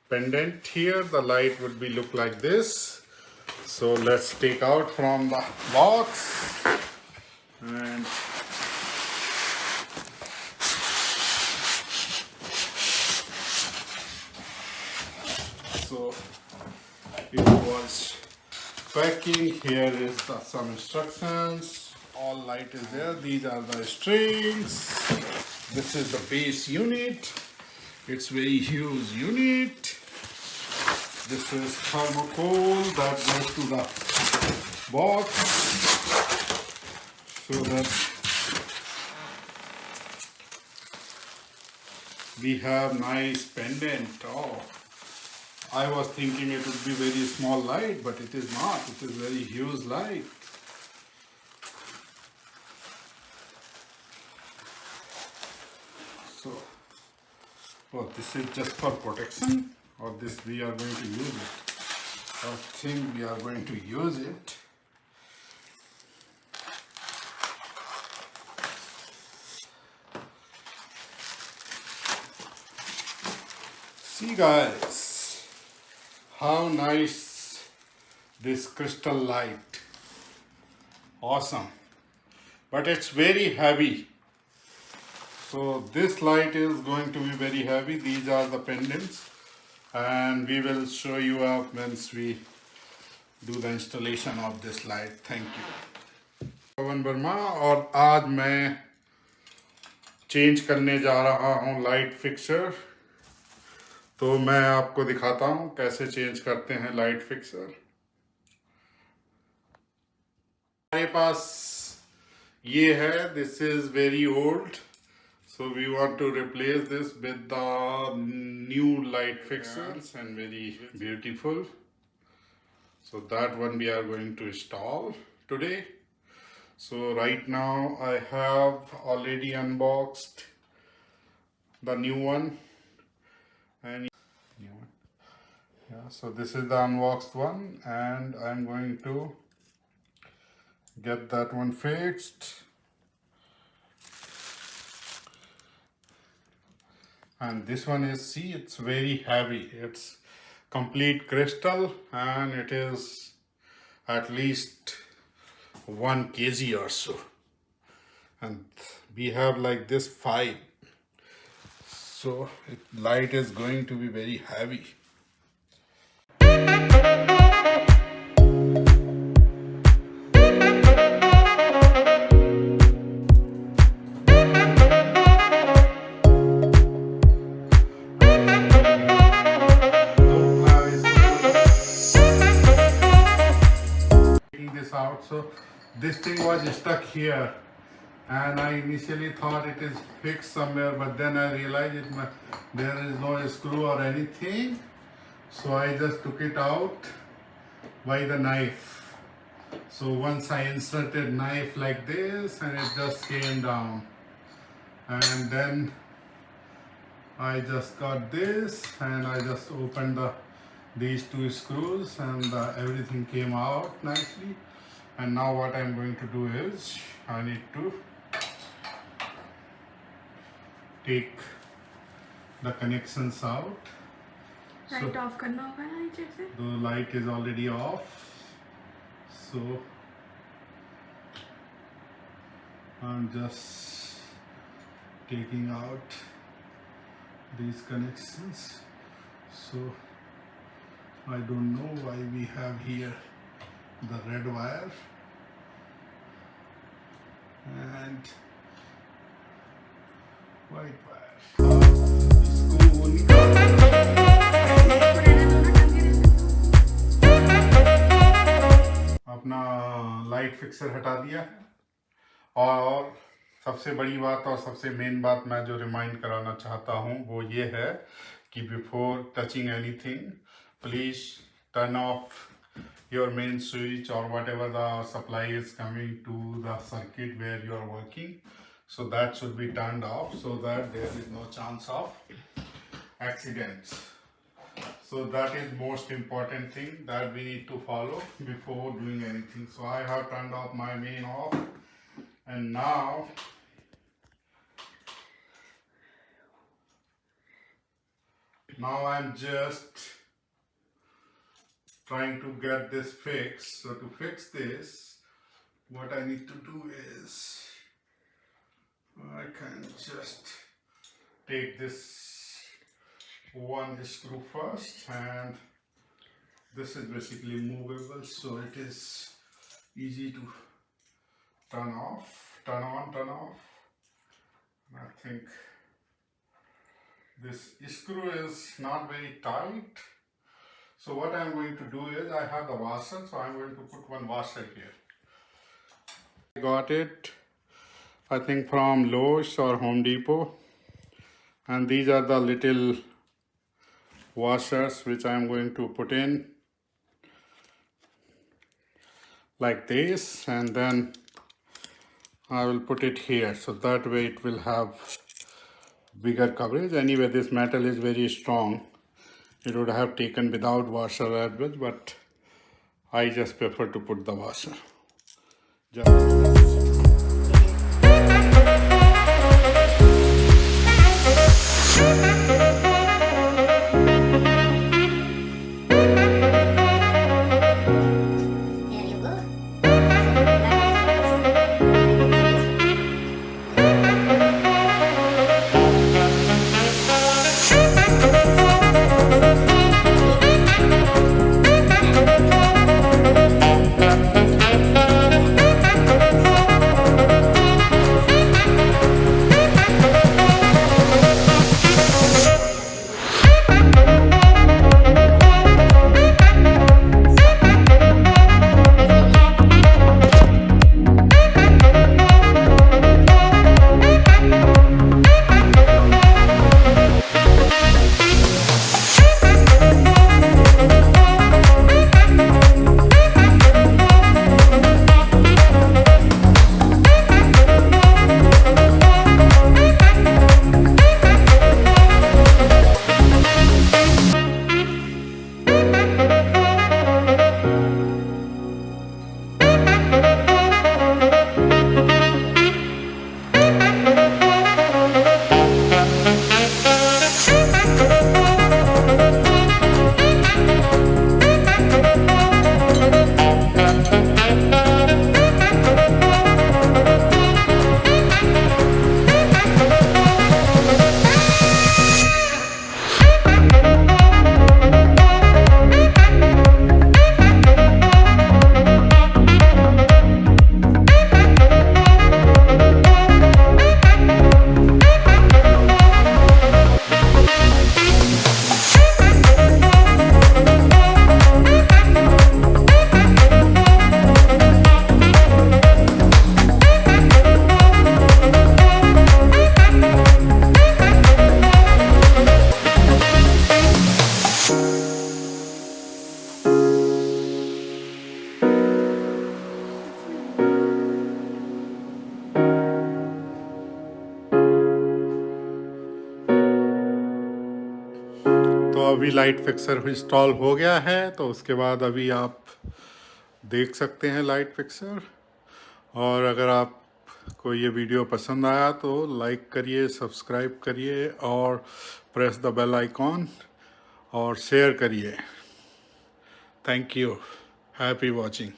pendant here, the light would be look like this. So let's take out from the box and so it was packing. Here is some instructions. All light is there. These are the strings. This is the base unit. It's very huge unit. This is thermocol that goes to the box so that we have nice pendant. Oh, I was thinking it would be very small light, but it is not. It is very huge light. So, oh, this is just for protection, or this we are going to use it. I think we are going to use it. See guys, how nice this crystal light. Awesome. But it's very heavy. So this light is going to be very heavy. These are the pendants. And we will show you up once we do the installation of this light. Thank you. पवन वर्मा और आज मैं change करने जा रहा हूँ light fixer. तो मैं आपको दिखाता हूँ कैसे चेंज करते हैं लाइट फिक्सर. हमारे पास ये है. This is very old. So we want to replace this with the new light fixtures and very beautiful. So that one we are going to install today. So right now I have already unboxed the new one. And yeah, so this is the unboxed one and I'm going to get that one fixed. And this one is, see, it's very heavy. It's complete crystal and it is at least 1 kg or so. And we have like this 5. So light is going to be very heavy. Out, so this thing was stuck here and I initially thought it is fixed somewhere, but then I realized there is no screw or anything, so I just took it out by the knife. So once I inserted knife like this and it just came down, and then I just got this and I just opened these 2 screws and everything came out nicely. And now what I'm going to do is I need to take the connections out. Light off करना होगा ना नीचे से. The light is already off, so I'm just taking out these connections. So I don't know why we have here the red wire and white wire. इसको अपना light fixer हटा दिया. और सबसे बड़ी बात और सबसे मेन बात मैं जो रिमाइंड कराना चाहता हूँ वो ये है कि before touching anything please turn off your main switch or whatever the supply is coming to the circuit where you are working. So that should be turned off so that there is no chance of accidents. So that is most important thing that we need to follow before doing anything. So I have turned off my main off and Now I'm just trying to get this fixed. So to fix this, what I need to do is I can just take this one screw first, and this is basically movable, so it is easy to turn off, turn on, turn off. I think this screw is not very tight. So what I'm going to do is, I have the washer, so I'm going to put one washer here. I got it, I think from Lowe's or Home Depot, and these are the little washers which I'm going to put in like this, and then I will put it here, so that way it will have bigger coverage. Anyway, this metal is very strong. It would have taken without washer as well, but I just prefer to put the washer. तो अभी light fixer install हो गया है, तो उसके बाद अभी आप देख सकते हैं लाइट फिक्सर। और अगर आपको ये वीडियो पसंद आया तो लाइक करिए, सब्सक्राइब करिए और प्रेस द बेल आइकॉन और शेयर करिए। Thank you, happy watching.